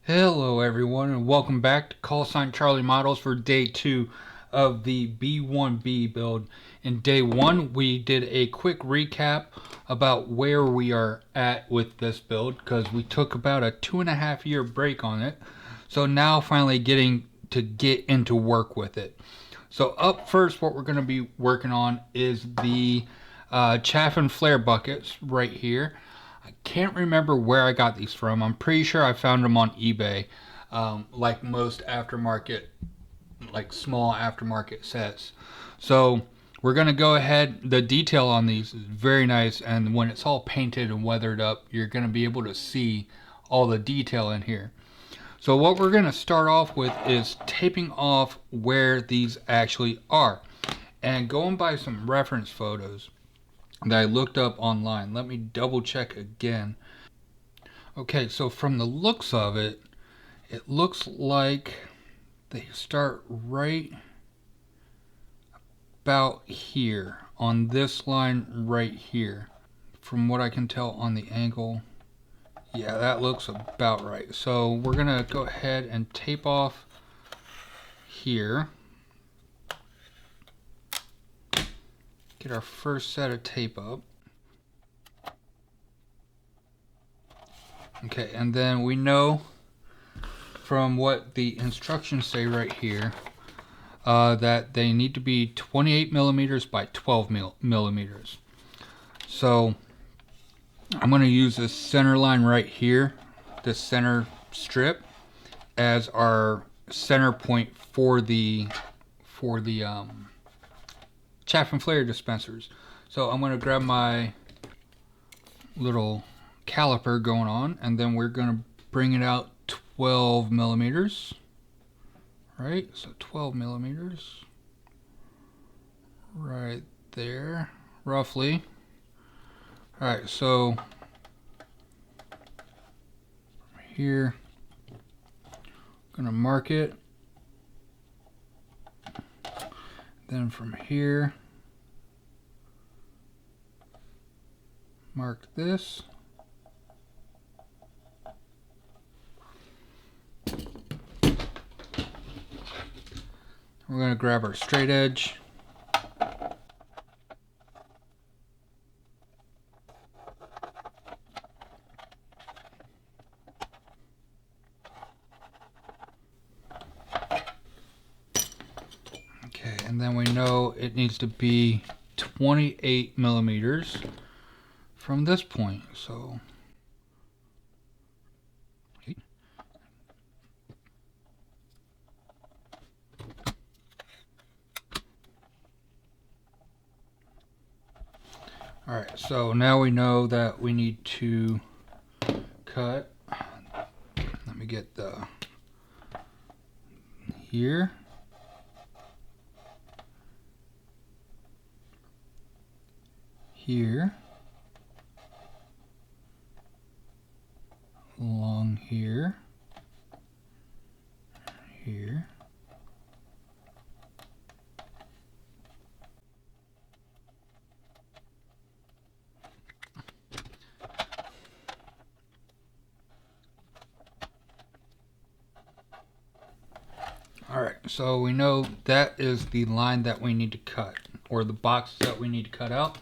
Hello everyone and welcome back to Call Sign Charlie Models for day 2 of the B-1B build. In day 1 we did a quick recap about where we are at with this build because we took about a 2.5 year break on it. So now finally getting to get into work with it. So up first what we're going to be working on is the chaff and flare buckets right here. I can't remember where I got these from. I'm pretty sure I found them on eBay, like most aftermarket, like small aftermarket sets. So we're gonna go ahead. The detail on these is very nice, and when it's all painted and weathered up, you're gonna be able to see all the detail in here. So what we're gonna start off with is taping off where these actually are, and going by some reference photos that I looked up online. Let me double check again. Okay, so from the looks of it, it looks like they start right about here on this line right here. From what I can tell on the angle, yeah, that looks about right. So we're gonna go ahead and tape off here. Get our first set of tape up. Okay, and then we know from what the instructions say right here that they need to be 28 millimeters by 12 millimeters. So I'm going to use this center line right here, this center strip, as our center point for the chaff and flare dispensers. So I'm going to grab my little caliper going on, and then we're going to bring it out 12 millimeters. Right, so 12 millimeters right there, roughly. Alright, so here, I'm gonna mark it. Then from here, mark this. We're going to grab our straight edge. Okay, and then we know it needs to be 28 millimeters from this point. So alright, so now we know that we need to cut. Let me get the here. Here. Along here. Here. Alright, so we know that is the line that we need to cut, or the box that we need to cut out.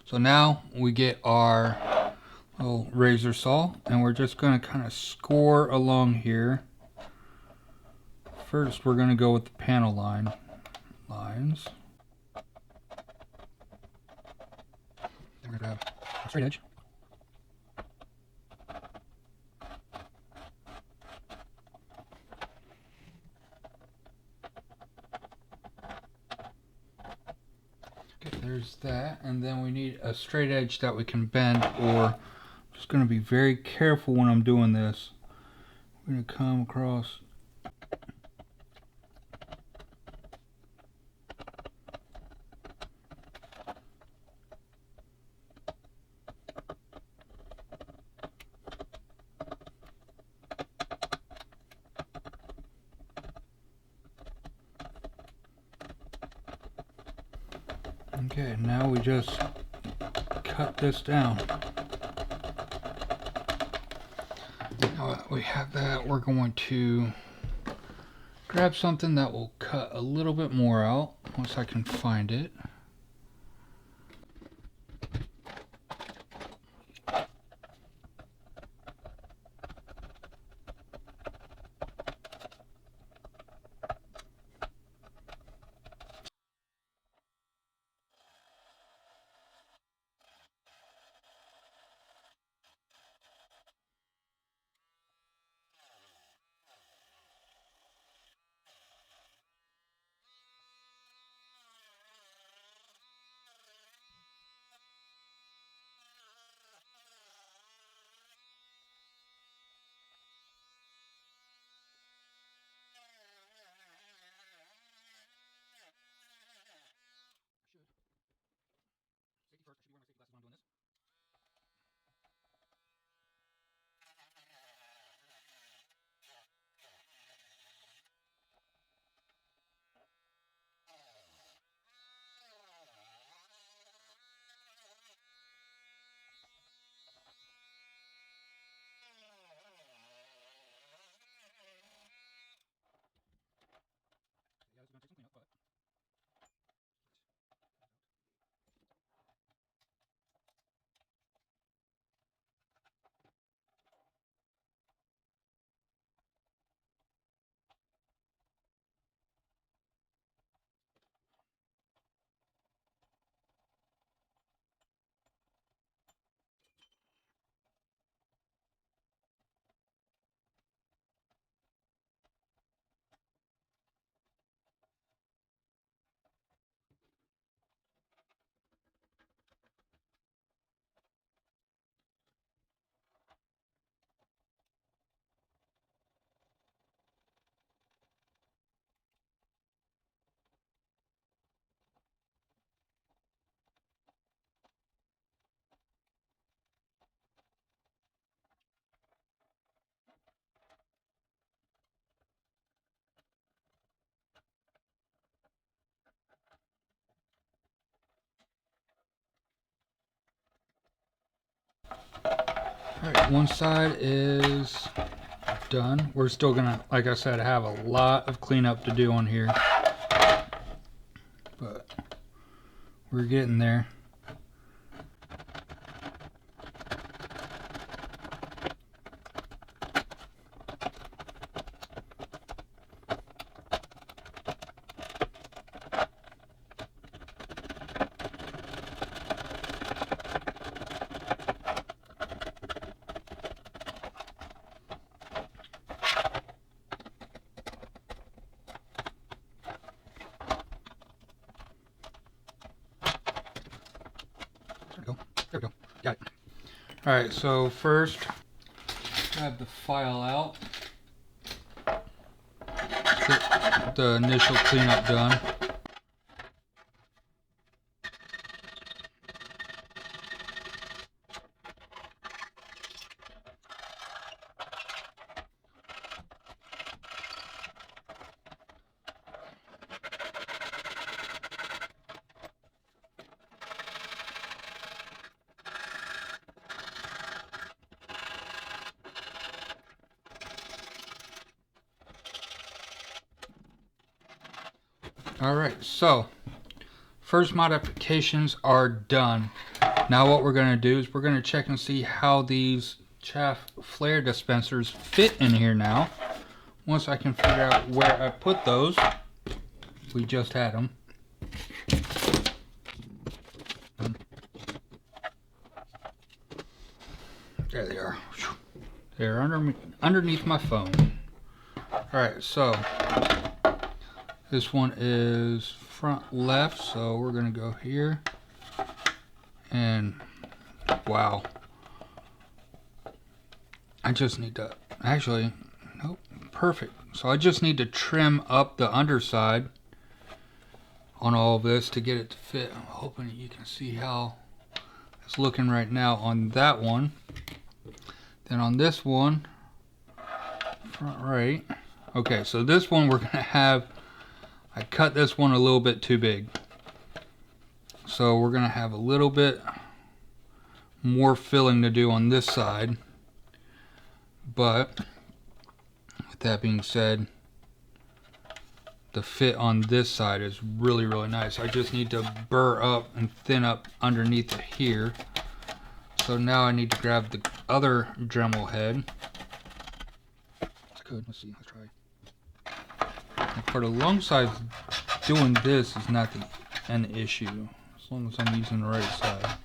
So now we get our little razor saw, and we're just going to kind of score along here. First, we're going to go with the panel lines. Then we're going to grab a straight edge. There's that, and then we need a straight edge that we can bend, or I'm just going to be very careful when I'm doing this. We're going to come across. Okay, now we just cut this down. Now that we have that, we're going to grab something that will cut a little bit more out once I can find it. Alright, one side is done. We're still gonna, like I said, have a lot of cleanup to do on here, but we're getting there. There we go. Got it. Alright, so first, grab the file out. Get the initial cleanup done. Alright, so first modifications are done. Now what we're going to do is we're going to check and see how these chaff flare dispensers fit in here now. Once I can figure out where I put those, we just had them. There they are. They're underneath my phone. Alright, so this one is front left, so we're going to go here. And wow. I just need to, actually, nope, perfect. So I just need to trim up the underside on all of this to get it to fit. I'm hoping you can see how it's looking right now on that one. Then on this one, front right. Okay, so this one we're gonna have, I cut this one a little bit too big. So we're gonna have a little bit more filling to do on this side. But with that being said, the fit on this side is really, really nice. I just need to burr up and thin up underneath it here. So now I need to grab the other Dremel head. Let's see, let's try. And for the long size, doing this is not an issue, as long as I'm using the right side.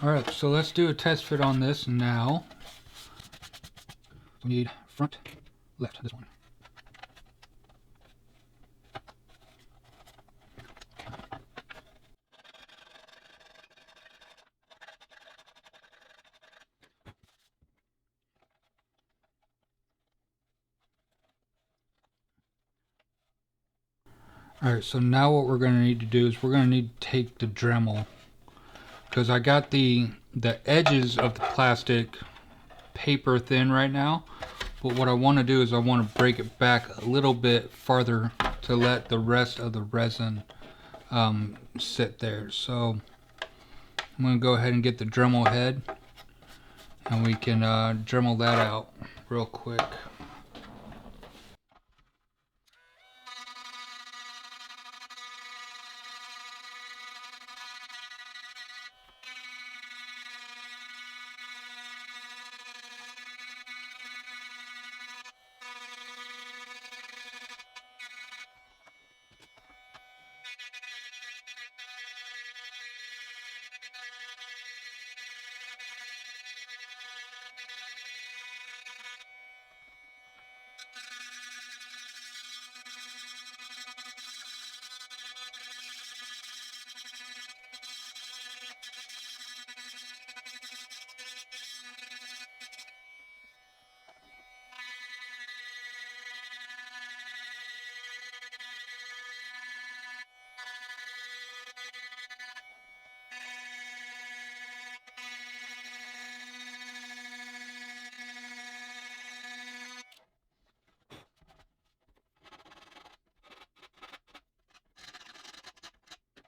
Alright, so let's do a test fit on this now. We need front, left, this one. Alright, so now what we're going to need to do is we're going to need to take the Dremel, because I got the edges of the plastic paper thin right now, but what I want to do is I want to break it back a little bit farther to let the rest of the resin sit there. So I'm going to go ahead and get the Dremel head, and we can Dremel that out real quick.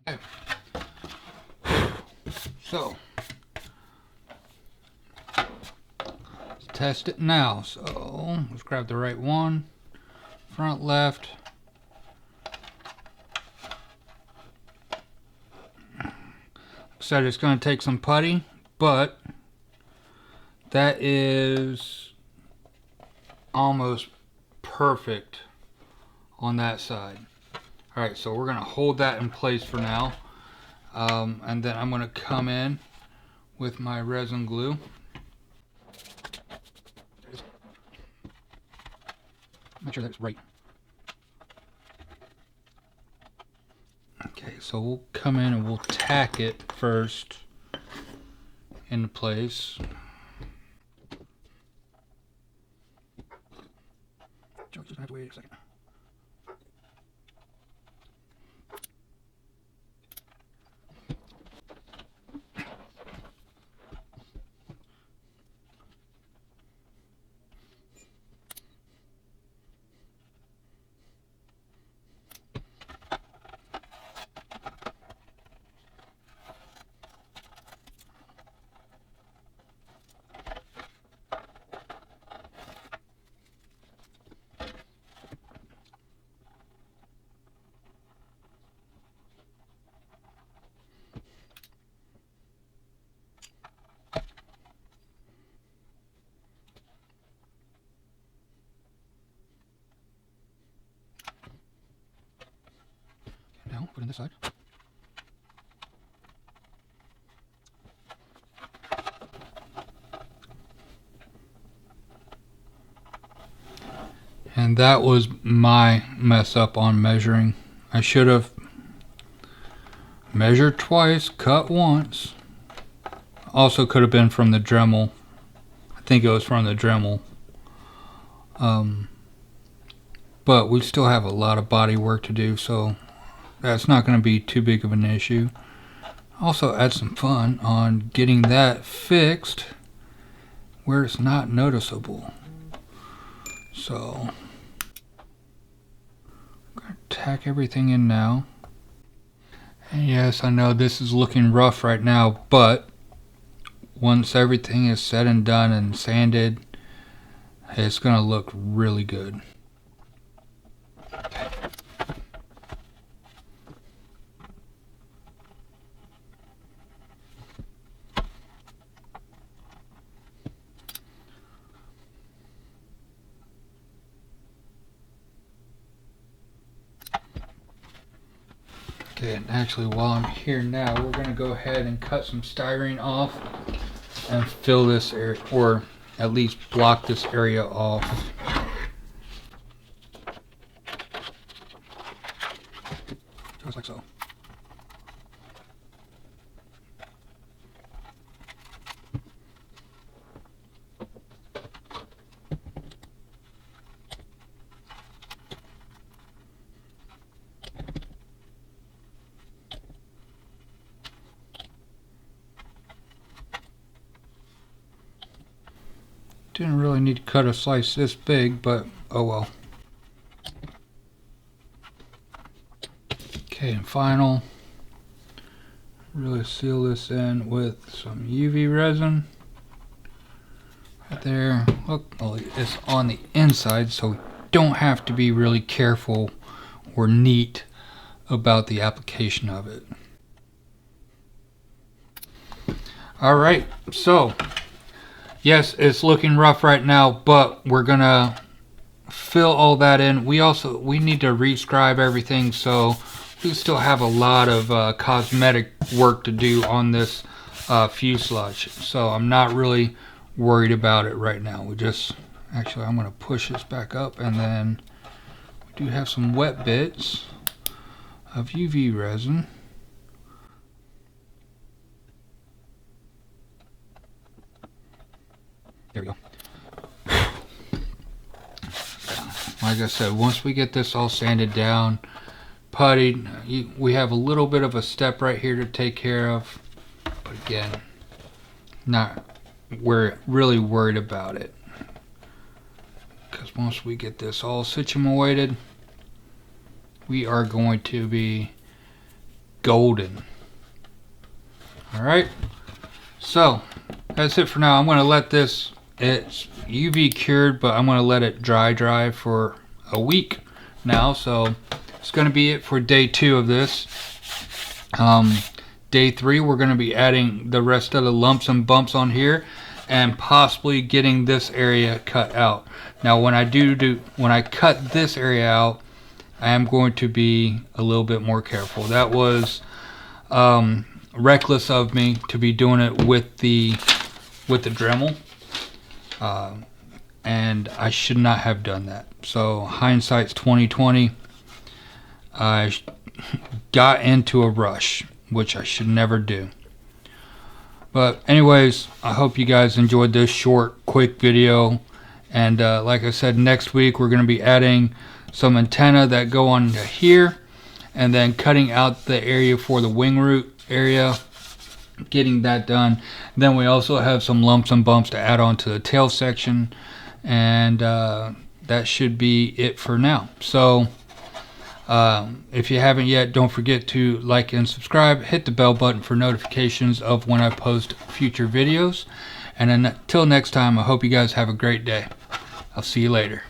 Okay. So let's test it now. So let's grab the right one, front left. Like I said, it's going to take some putty, but that is almost perfect on that side. Alright, so we're going to hold that in place for now, and then I'm going to come in with my resin glue. Make sure that's right. Okay, so we'll come in and we'll tack it first into place. Just have to wait a second. on this side. And that was my mess up on measuring. I should have measured twice, cut once. Also could have been from the Dremel. I think it was from the Dremel. But we still have a lot of body work to do, so that's not going to be too big of an issue. Also add some fun on getting that fixed where it's not noticeable. So I'm going to tack everything in now. And yes, I know this is looking rough right now, but once everything is said and done and sanded, it's going to look really good. Okay, and actually while I'm here now, we're going to go ahead and cut some styrene off and fill this area, or at least block this area off. Just like so. Didn't really need to cut a slice this big, but oh well. Okay, and final. Really seal this in with some UV resin. Right there. Look, well, it's on the inside, so we don't have to be really careful or neat about the application of it. Alright, so yes, it's looking rough right now, but we're gonna fill all that in. We need to rescribe everything, so we still have a lot of cosmetic work to do on this fuselage. So I'm not really worried about it right now. Actually, I'm gonna push this back up, and then we do have some wet bits of UV resin. There we go. Like I said, once we get this all sanded down, puttied, we have a little bit of a step right here to take care of. But again, we're really worried about it. Because once we get this all situated, we are going to be golden. Alright, so that's it for now. I'm going to let this, it's UV cured, but I'm going to let it dry for a week now. So it's going to be it for day 2 of this. Day 3, we're going to be adding the rest of the lumps and bumps on here and possibly getting this area cut out. Now when I cut this area out, I am going to be a little bit more careful. That was reckless of me to be doing it with the Dremel, and I should not have done that. So hindsight's 20/20. I got into a rush, which I should never do. But anyways, I hope you guys enjoyed this short, quick video. And like I said, next week we're going to be adding some antenna that go on here, and then cutting out the area for the wing root area, getting that done. Then we also have some lumps and bumps to add on to the tail section, and that should be it for now. So if you haven't yet, don't forget to like and subscribe, hit the bell button for notifications of when I post future videos, and until next time, I hope you guys have a great day. I'll see you later.